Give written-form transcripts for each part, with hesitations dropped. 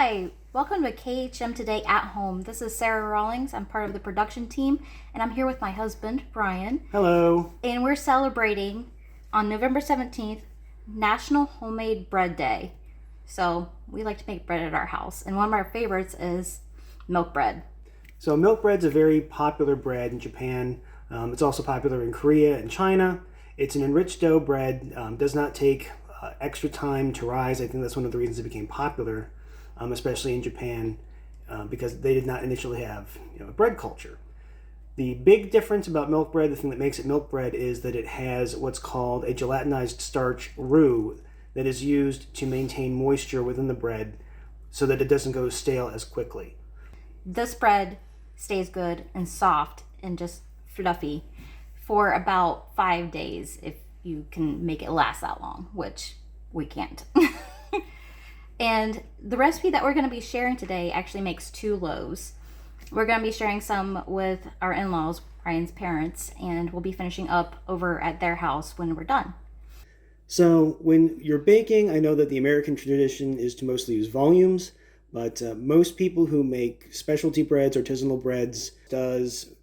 Hi, welcome to KHM Today at Home. This is Sarah Rawlings. I'm part of the production team, and I'm here with my husband, Brian. Hello. And we're celebrating on November 17th, National Homemade Bread Day. So we like to make bread at our house, and one of our favorites is milk bread. So milk bread's a very popular bread in Japan. It's also popular in Korea and China. It's an enriched dough bread. Does not take extra time to rise. I think that's one of the reasons it became popular, especially in Japan, because they did not initially have a bread culture. The big difference about milk bread, the thing that makes it milk bread, is that it has what's called a gelatinized starch roux that is used to maintain moisture within the bread so that it doesn't go stale as quickly. This bread stays good and soft and just fluffy for about 5 days if you can make it last that long, which we can't. And the recipe that we're going to be sharing today actually makes 2 loaves. We're going to be sharing some with our in-laws, Brian's parents, and we'll be finishing up over at their house when we're done. So when you're baking, I know that the American tradition is to mostly use volumes, but most people who make specialty breads, artisanal breads, does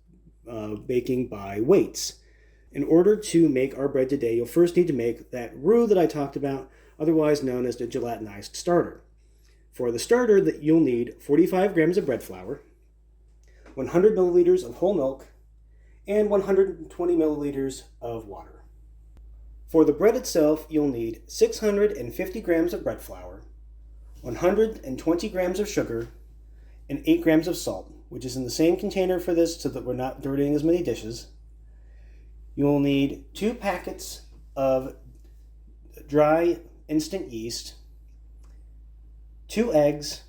baking by weights. In order to make our bread today, you'll first need to make that roux that I talked about, otherwise known as the gelatinized starter. For the starter, that you'll need 45 grams of bread flour, 100 milliliters of whole milk, and 120 milliliters of water. For the bread itself, you'll need 650 grams of bread flour, 120 grams of sugar, and 8 grams of salt, which is in the same container for this so that we're not dirtying as many dishes. You'll need 2 packets of dry instant yeast, 2 eggs,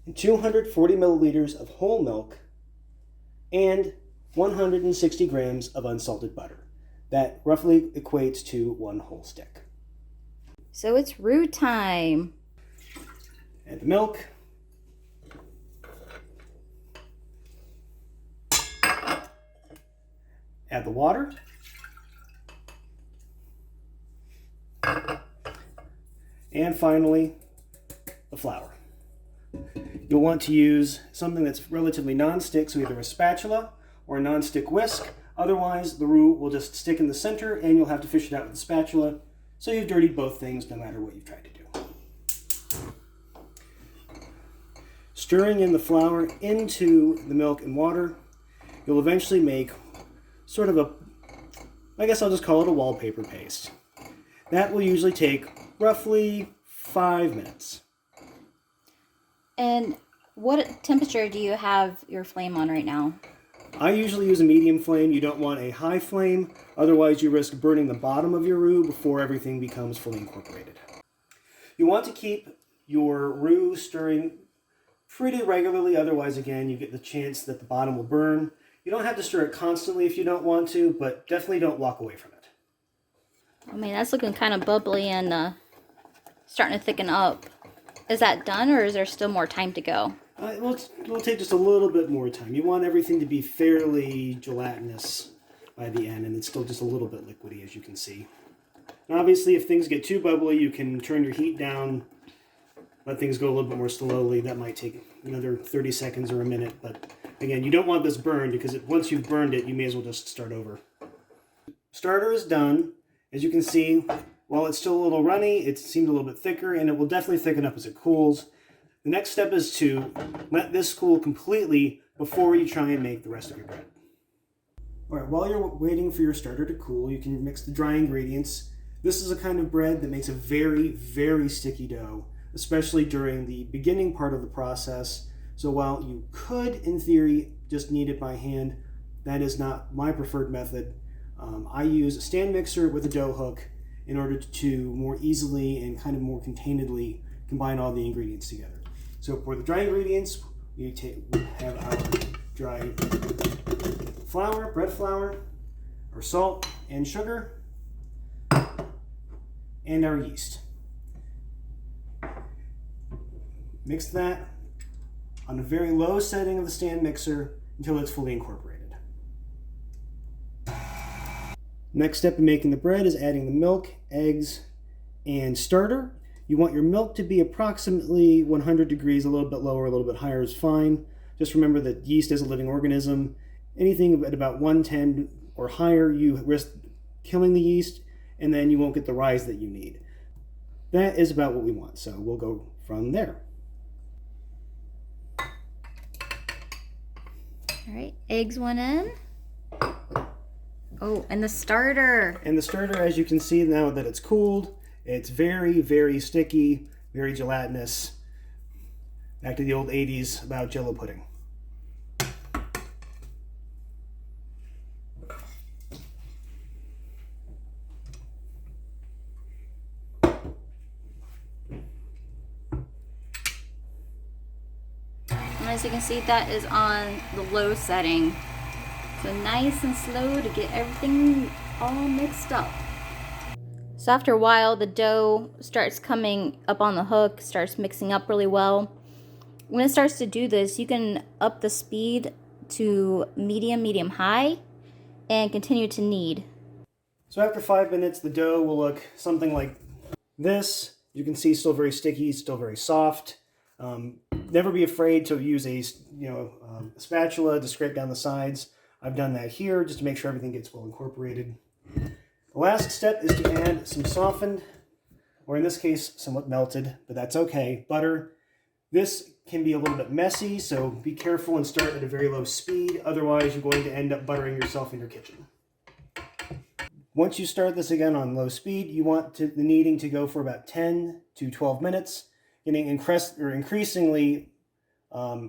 and 240 milliliters of whole milk, and 160 grams of unsalted butter. That roughly equates to 1 whole stick. So it's roux time. Add the milk. Add the water. And finally, the flour. You'll want to use something that's relatively non-stick, so either a spatula or a non-stick whisk. Otherwise, the roux will just stick in the center and you'll have to fish it out with a spatula. So you've dirtied both things no matter what you've tried to do. Stirring in the flour into the milk and water, you'll eventually make sort of I guess I'll just call it a wallpaper paste. That will usually take roughly 5 minutes. And what temperature do you have your flame on right now? I usually use a medium flame. You don't want a high flame, otherwise you risk burning the bottom of your roux before everything becomes fully incorporated. You want to keep your roux stirring pretty regularly, otherwise again you get the chance that the bottom will burn. You don't have to stir it constantly if you don't want to, but definitely don't walk away from it. I mean, that's looking kind of bubbly and starting to thicken up. Is that done, or is there still more time to go? It'll take just a little bit more time. You want everything to be fairly gelatinous by the end, and it's still just a little bit liquidy, as you can see. And obviously, if things get too bubbly, you can turn your heat down, let things go a little bit more slowly. That might take another 30 seconds or a minute, but again, you don't want this burned, because once you've burned it, you may as well just start over. Starter is done. As you can see, while it's still a little runny, it seemed a little bit thicker, and it will definitely thicken up as it cools. The next step is to let this cool completely before you try and make the rest of your bread. All right, while you're waiting for your starter to cool, you can mix the dry ingredients. This is a kind of bread that makes a very, very sticky dough, especially during the beginning part of the process. So while you could, in theory, just knead it by hand, that is not my preferred method. I use a stand mixer with a dough hook in order to more easily and kind of more containedly combine all the ingredients together. So for the dry ingredients, we have our dry flour, bread flour, our salt and sugar, and our yeast. Mix that on a very low setting of the stand mixer until it's fully incorporated. Next step in making the bread is adding the milk, eggs, and starter. You want your milk to be approximately 100 degrees, a little bit lower, a little bit higher is fine. Just remember that yeast is a living organism. Anything at about 110 or higher, you risk killing the yeast, and then you won't get the rise that you need. That is about what we want, so we'll go from there. All right, eggs went in. Oh, and the starter. And the starter, as you can see now that it's cooled, it's very, very sticky, very gelatinous. Back to the old 80s about Jello pudding. And as you can see, that is on the low setting. So nice and slow to get everything all mixed up. So after a while, the dough starts coming up on the hook, starts mixing up really well. When it starts to do this, you can up the speed to medium, medium-high, and continue to knead. So after 5 minutes, the dough will look something like this. You can see still very sticky, still very soft. Never be afraid to use a spatula to scrape down the sides. I've done that here just to make sure everything gets well incorporated. The last step is to add some softened, or in this case, somewhat melted, but that's okay, butter. This can be a little bit messy, so be careful and start at a very low speed. Otherwise, you're going to end up buttering yourself in your kitchen. Once you start this again on low speed, you want the kneading to go for about 10 to 12 minutes, getting increasingly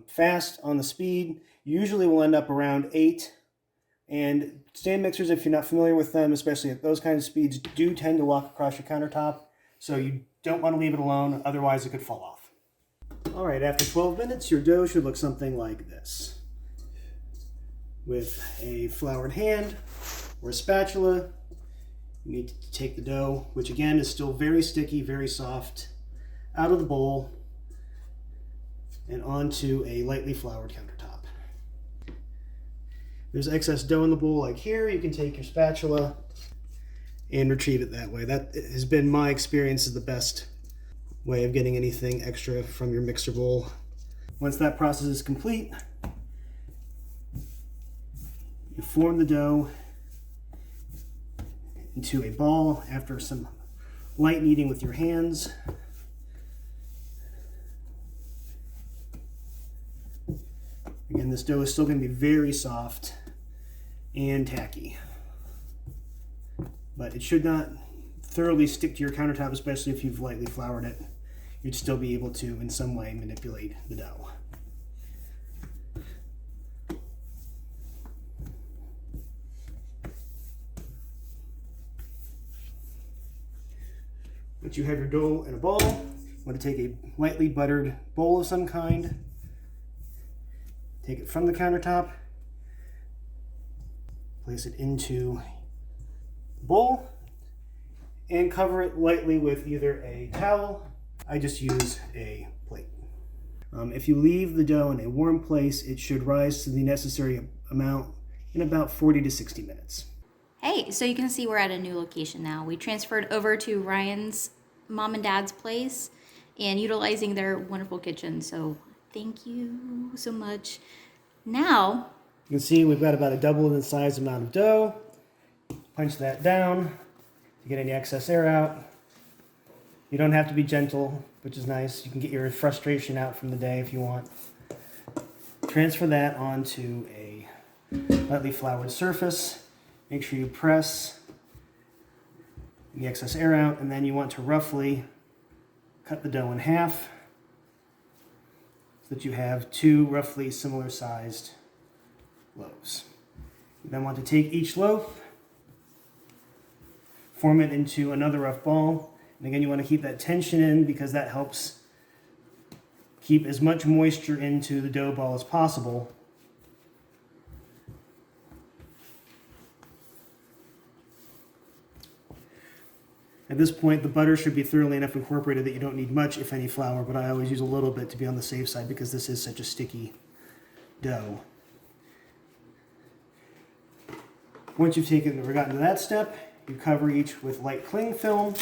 fast on the speed. Usually will end up around 8. And stand mixers, if you're not familiar with them, especially at those kinds of speeds, do tend to walk across your countertop. So you don't want to leave it alone, otherwise it could fall off. All right, after 12 minutes, your dough should look something like this. With a floured hand or a spatula, you need to take the dough, which again is still very sticky, very soft, out of the bowl and onto a lightly floured countertop. There's excess dough in the bowl like here, you can take your spatula and retrieve it that way. That has been my experience as the best way of getting anything extra from your mixer bowl. Once that process is complete, you form the dough into a ball after some light kneading with your hands. Again, this dough is still going to be very soft and tacky, but it should not thoroughly stick to your countertop, especially if you've lightly floured it. You'd still be able to, in some way, manipulate the dough. Once you have your dough in a ball, you want to take a lightly buttered bowl of some kind, take it from the countertop, place it into the bowl, and cover it lightly with either a towel. I just use a plate. If you leave the dough in a warm place, it should rise to the necessary amount in about 40 to 60 minutes. Hey, so you can see we're at a new location now. We transferred over to Ryan's mom and dad's place and utilizing their wonderful kitchen. So thank you so much. Now, you can see we've got about a double the size amount of dough. Punch that down to get any excess air out. You don't have to be gentle, which is nice. You can get your frustration out from the day if you want. Transfer that onto a lightly floured surface. Make sure you press the excess air out, and then you want to roughly cut the dough in half so that you have two roughly similar sized loaves. You then want to take each loaf, form it into another rough ball, and again you want to keep that tension in because that helps keep as much moisture into the dough ball as possible. At this point, the butter should be thoroughly enough incorporated that you don't need much, if any, flour, but I always use a little bit to be on the safe side because this is such a sticky dough. Once you've gotten to that step, you cover each with light cling film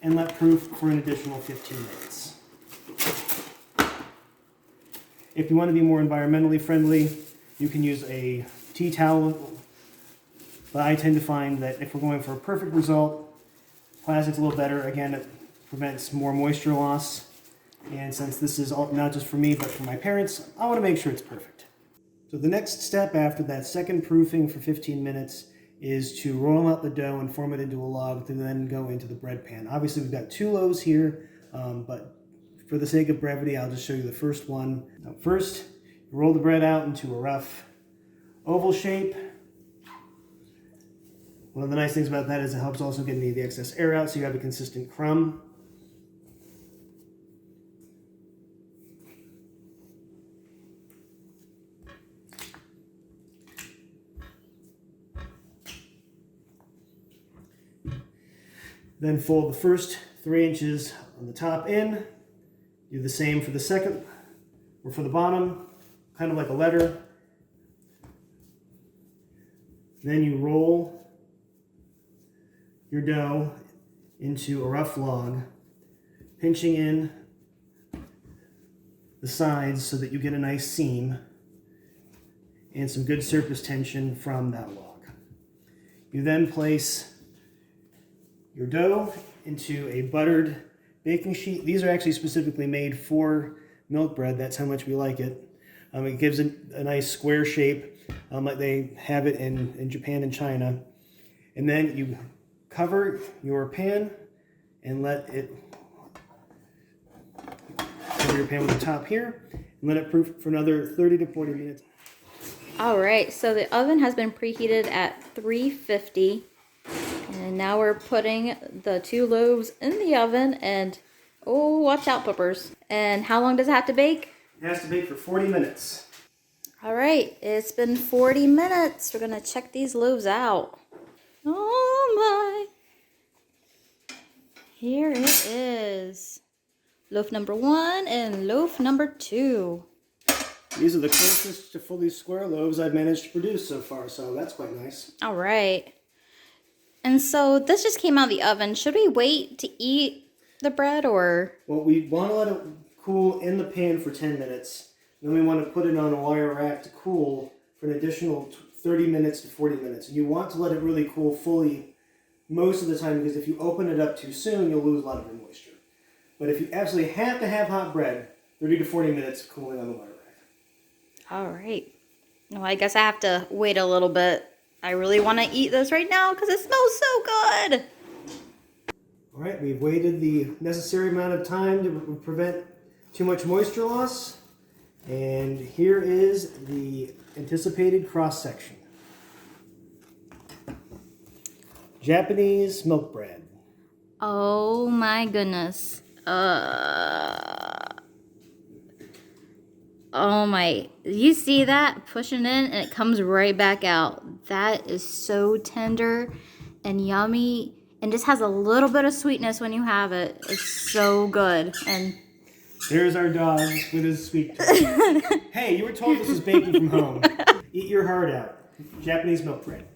and let proof for an additional 15 minutes. If you want to be more environmentally friendly, you can use a tea towel, but I tend to find that if we're going for a perfect result, plastic's a little better. Again, it prevents more moisture loss, and since this is not just for me but for my parents, I want to make sure it's perfect. So the next step after that second proofing for 15 minutes is to roll out the dough and form it into a log to then go into the bread pan. Obviously we've got 2 loaves here, but for the sake of brevity, I'll just show you the first one. Now first, you roll the bread out into a rough oval shape. One of the nice things about that is it helps also get any of the excess air out so you have a consistent crumb. Then fold the first 3 inches on the top in. Do the same for the second, or for the bottom, kind of like a letter. Then you roll your dough into a rough log, pinching in the sides so that you get a nice seam and some good surface tension from that log. You then place your dough into a buttered baking sheet. These are actually specifically made for milk bread. That's how much we like it. It gives it a nice square shape, like they have it in Japan and China. And then you cover your pan and let it cover your pan with the top here and let it proof for another 30 to 40 minutes. All right, so the oven has been preheated at 350. And now we're putting the 2 loaves in the oven and, oh, watch out, poopers. And how long does it have to bake? It has to bake for 40 minutes. All right, it's been 40 minutes. We're gonna check these loaves out. Oh my. Here it is. Loaf number 1 and loaf number 2. These are the closest to fully square loaves I've managed to produce so far, so that's quite nice. All right. And so this just came out of the oven. Should we wait to eat the bread or? Well, we want to let it cool in the pan for 10 minutes. Then we want to put it on a wire rack to cool for an additional 30 minutes to 40 minutes. And you want to let it really cool fully most of the time, because if you open it up too soon, you'll lose a lot of your moisture. But if you absolutely have to have hot bread, 30 to 40 minutes cooling on the wire rack. All right. Well, I guess I have to wait a little bit. I really want to eat this right now because it smells so good. All right, we've waited the necessary amount of time to prevent too much moisture loss. And here is the anticipated cross-section. Japanese milk bread. Oh my goodness. Oh my, you see that? Pushing in and it comes right back out. That is so tender and yummy and just has a little bit of sweetness when you have it. It's so good. And there's our dog with his sweet tooth. Hey, you were told this was baking from home. Eat your heart out. Japanese milk bread.